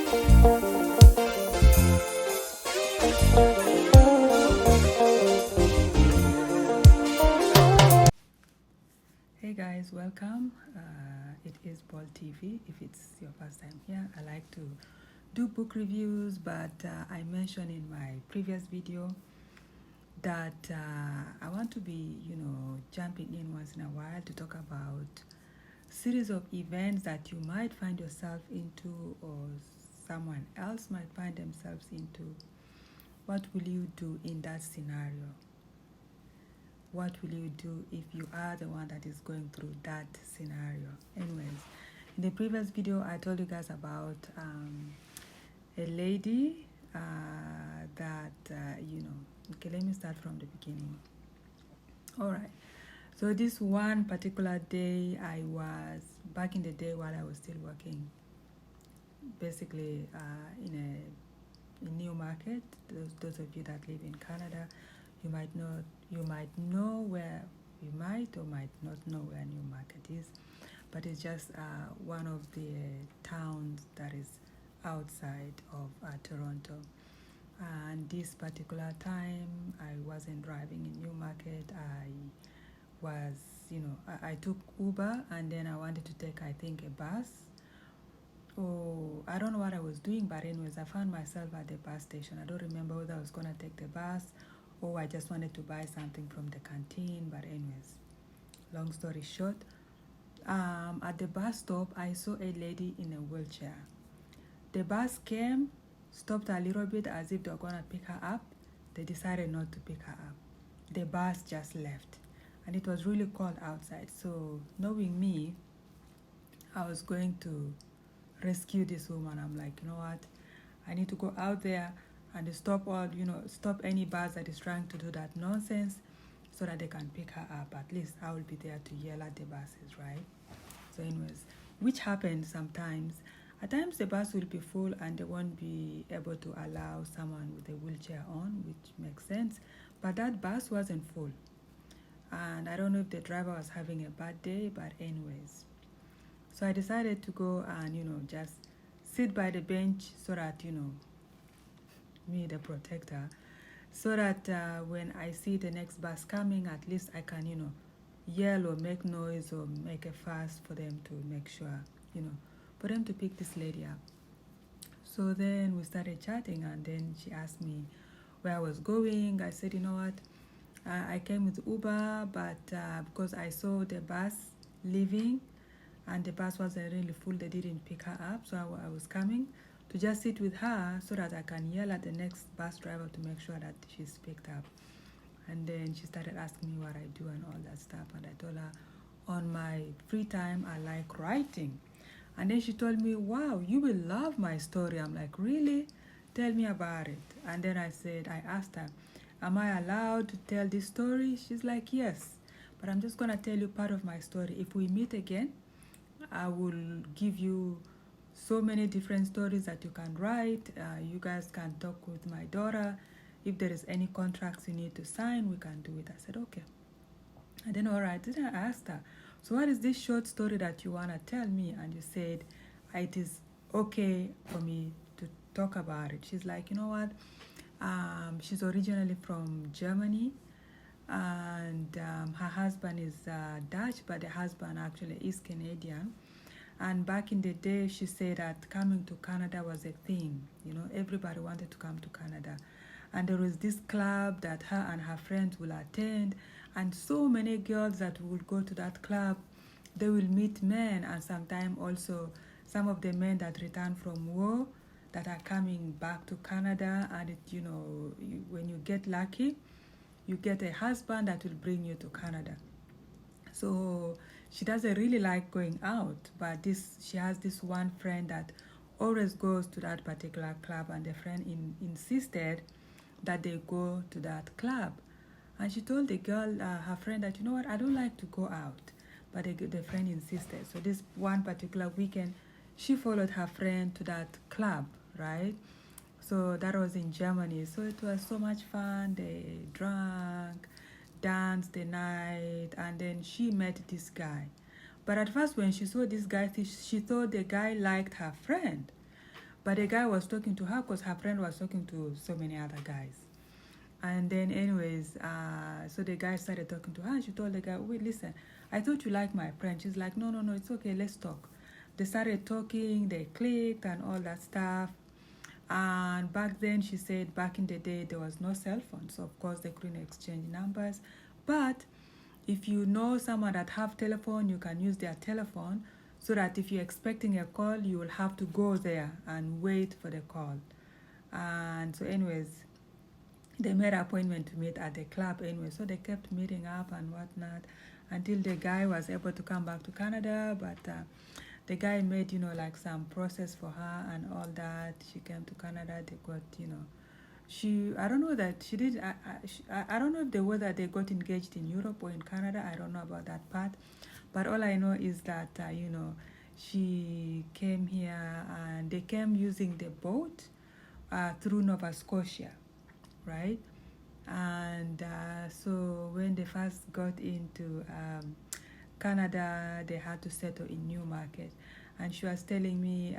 Hey guys, welcome. It is Ball TV. If it's your first time here, I like to do book reviews, but I mentioned in my previous video that I want to be, jumping in once in a while to talk about series of events that you might find yourself into or someone else might find themselves into. What will you do in that scenario? What will you do if you are the one that is going through that scenario? Anyways, in the previous video, I told you guys about a lady okay, let me start from the beginning. All right. So this one particular day, I was, back in the day while I was still working, basically in a new market. Those of you that live in Canada, you might know where, you might or might not know where Newmarket is, but it's just one of the towns that is outside of Toronto. And this particular time, I wasn't driving in Newmarket. I was, I took Uber, and then I wanted to take, I think, a bus. Oh, I don't know what I was doing, but anyways, I found myself at the bus station. I don't remember whether I was going to take the bus or I just wanted to buy something from the canteen. But anyways, long story short, at the bus stop, I saw a lady in a wheelchair. The bus came, stopped a little bit as if they were going to pick her up. They decided not to pick her up. The bus just left. And it was really cold outside. So knowing me, I was going to rescue this woman. I'm like, you know what? I need to go out there and stop any bus that is trying to do that nonsense so that they can pick her up. At least I will be there to yell at the buses, right? So anyways, which happens sometimes. At times the bus will be full and they won't be able to allow someone with a wheelchair on, which makes sense. But that bus wasn't full. And I don't know if the driver was having a bad day, but anyways. So I decided to go and, just sit by the bench so that, me, the protector, so that when I see the next bus coming, at least I can, yell or make noise or make a fuss for them to make sure, for them to pick this lady up. So then we started chatting, and then she asked me where I was going. I said, you know what, I came with Uber, but because I saw the bus leaving and the bus wasn't really full, they didn't pick her up, so I was coming to just sit with her so that I can yell at the next bus driver to make sure that she's picked up. And then she started asking me what I do and all that stuff, and I told her on my free time I like writing. And then she told me, wow, you will love my story. I'm like, really? Tell me about it. And then I asked her, am I allowed to tell this story? She's like, yes, but I'm just going to tell you part of my story. If we meet again, I will give you so many different stories that you can write. You guys can talk with my daughter. If there is any contracts you need to sign, we can do it. I said, okay. And then, all right, then I asked her, so what is this short story that you want to tell me? And you said, it is okay for me to talk about it. She's like, you know what? She's originally from Germany. And her husband is Dutch, but the husband actually is Canadian. And back in the day, she said that coming to Canada was a thing. Everybody wanted to come to Canada. And there was this club that her and her friends will attend. And so many girls that will go to that club, they will meet men. And sometimes also some of the men that return from war that are coming back to Canada. And, when you get lucky, you get a husband that will bring you to Canada. So she doesn't really like going out, but she has this one friend that always goes to that particular club, and the friend insisted that they go to that club. And she told the girl, her friend, that, you know what, I don't like to go out, but the friend insisted. So this one particular weekend, she followed her friend to that club, right? So that was in Germany. So it was so much fun. They drank, danced the night, and then she met this guy. But at first when she saw this guy, she thought the guy liked her friend. But the guy was talking to her because her friend was talking to so many other guys. And then, anyways, so the guy started talking to her. And she told the guy, "Wait, listen, I thought you liked my friend." She's like, "No, no, no, it's okay. Let's talk." They started talking. They clicked and all that stuff. And back then, she said, back in the day, there was no cell phone, so of course they couldn't exchange numbers. But if you know someone that have telephone, you can use their telephone, so that if you're expecting a call, you will have to go there and wait for the call. And so, anyways, they made an appointment to meet at the club anyway. So they kept meeting up and whatnot until the guy was able to come back to Canada. But the guy made, like some process for her and all that. She came to Canada. They got, I don't know that she did. I don't know if whether they got engaged in Europe or in Canada. I don't know about that part. But all I know is that, she came here and they came using the boat through Nova Scotia, right? And so when they first got into Canada, they had to settle in Newmarket. And she was telling me,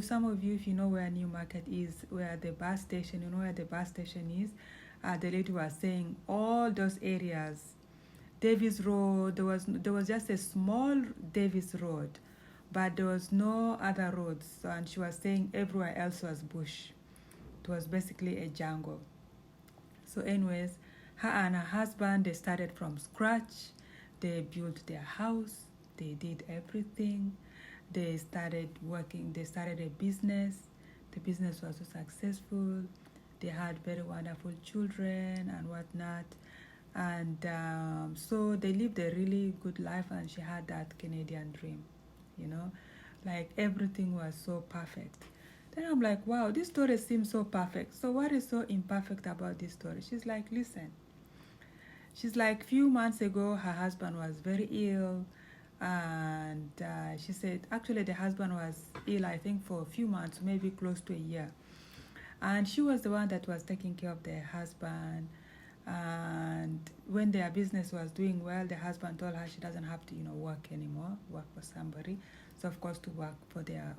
some of you, if you know where Newmarket is, where the bus station, where the bus station is, the lady was saying all those areas, Davis Road, there was just a small Davis Road, but there was no other roads. And she was saying everywhere else was bush. It was basically a jungle. So anyways, her and her husband, they started from scratch. They built their house. They did everything. They started working. They started a business. The business was so successful. They had very wonderful children and whatnot. And so they lived a really good life, and she had that Canadian dream, like everything was so perfect. Then I'm like, wow, this story seems so perfect. So what is so imperfect about this story? She's like, listen. She's like, few months ago, her husband was very ill. And she said, actually, the husband was ill, I think, for a few months, maybe close to a year. And she was the one that was taking care of their husband. And when their business was doing well, the husband told her she doesn't have to, work anymore, work for somebody. So of course to work for their,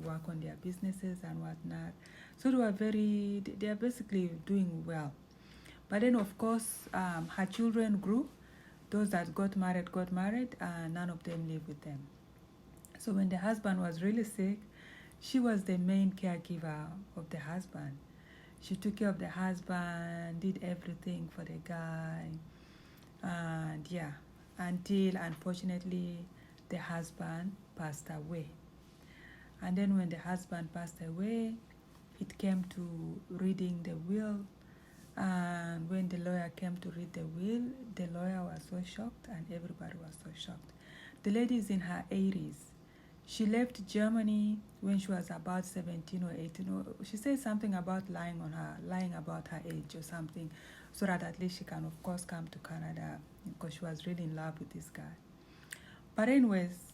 work on their businesses and whatnot. So they are basically doing well. But then of course, her children grew. Those that got married, and none of them lived with them. So when the husband was really sick, she was the main caregiver of the husband. She took care of the husband, did everything for the guy. And yeah, until unfortunately the husband passed away. And then when the husband passed away, it came to reading the will. And when the lawyer came to read the will, the lawyer was so shocked and everybody was so shocked. The lady is in her 80s. She left Germany when she was about 17 or 18. She said something about lying about her age or something, so that at least she can, of course, come to Canada, because she was really in love with this guy. But anyways,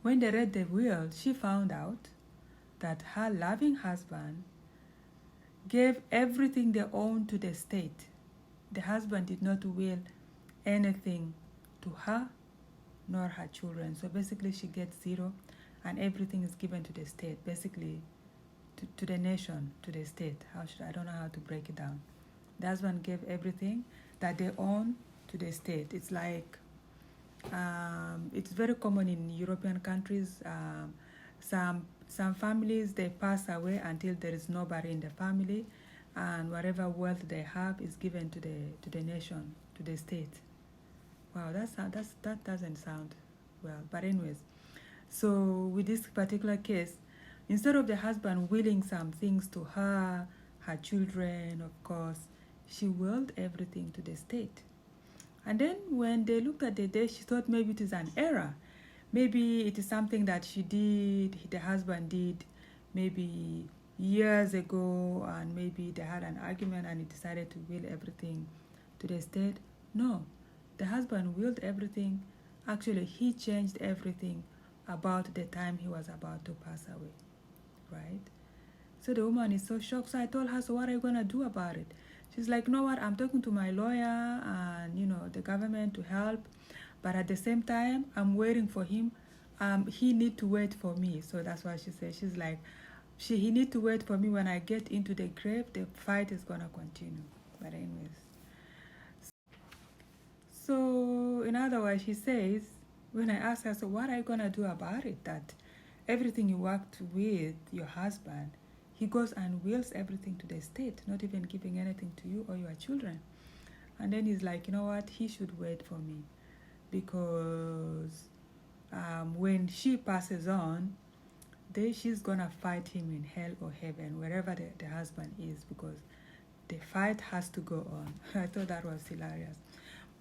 when they read the will, she found out that her loving husband gave everything they owned to the state. The husband did not will anything to her nor her children. So basically she gets zero, and everything is given to the state, basically to the nation, to the state. I don't know how to break it down. The husband gave everything that they own to the state. It's like, it's very common in European countries. Some families, they pass away until there is nobody in the family, and whatever wealth they have is given to the nation, to the state. Wow, that doesn't sound well. But anyways, so with this particular case, instead of the husband willing some things to her children, of course, she willed everything to the state. And then when they looked at the day, she thought maybe it is an error. Maybe it is something that the husband did maybe years ago, and maybe they had an argument and he decided to will everything to the state. No. The husband willed everything. Actually, he changed everything about the time he was about to pass away, right? So the woman is so shocked. So I told her, so what are you going to do about it? She's like, you know what, I'm talking to my lawyer and, the government to help. But at the same time, I'm waiting for him he need to wait for me. So that's why she said, she's like, he need to wait for me. When I get into the grave, the fight is gonna continue. But anyways, so in other words, she says, when I asked her, so what are you gonna do about it? That everything you worked with your husband, he goes and wills everything to the state, not even giving anything to you or your children. And then he's like, you know what? He should wait for me, because when she passes on, she's gonna fight him in hell or heaven, wherever the husband is, because the fight has to go on. I thought that was hilarious.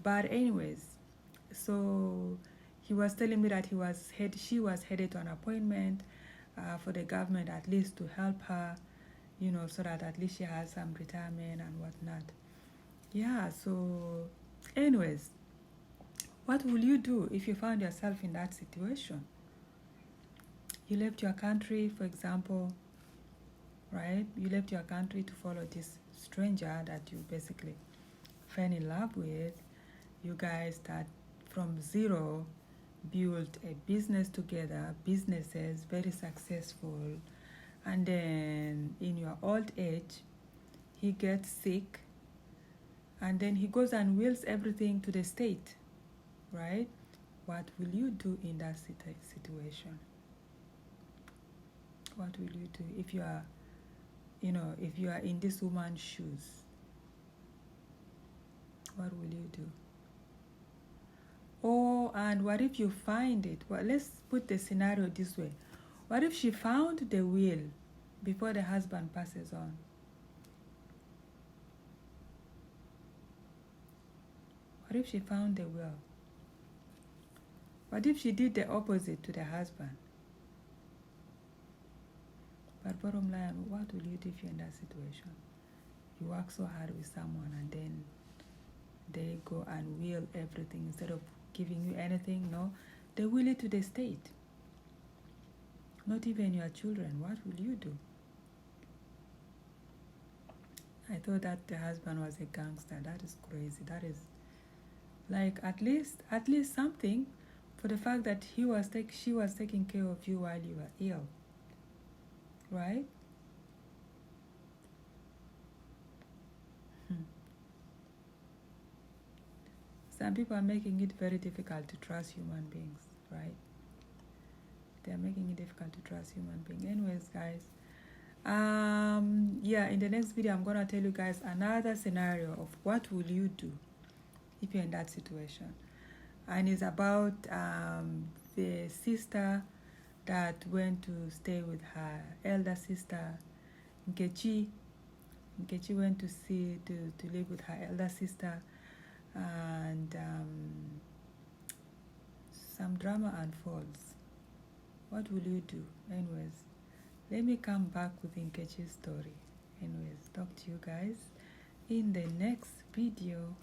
But anyways, so he was telling me that she was headed to an appointment for the government, at least to help her, so that at least she has some retirement and whatnot. Yeah, so anyways, what will you do if you found yourself in that situation? You left your country, for example, right? You left your country to follow this stranger that you basically fell in love with. You guys start from zero, build a business together, businesses, very successful. And then in your old age, he gets sick, and then he goes and wills everything to the state, right? What will you do in that situation? What will you do if you are, if you are in this woman's shoes? What will you do? Oh, and what if you find it? Well, let's put the scenario this way. What if she found the will before the husband passes on? What if she found the will? What if she did the opposite to the husband? But bottom line, what will you do if you're in that situation? You work so hard with someone, and then they go and will everything instead of giving you anything. No, they will it to the state. Not even your children. What will you do? I thought that the husband was a gangster. That is crazy. That is like at least something, for the fact that she was taking care of you while you were ill, right? Some people are making it very difficult to trust human beings, right? They are making it difficult to trust human beings. Anyways, guys, yeah, in the next video, I'm gonna tell you guys another scenario of what will you do if you're in that situation. And it's about the sister that went to stay with her elder sister, Nkechi. Nkechi went to live with her elder sister, and some drama unfolds. What will you do? Anyways, let me come back with Nkechi's story. Anyways, talk to you guys in the next video.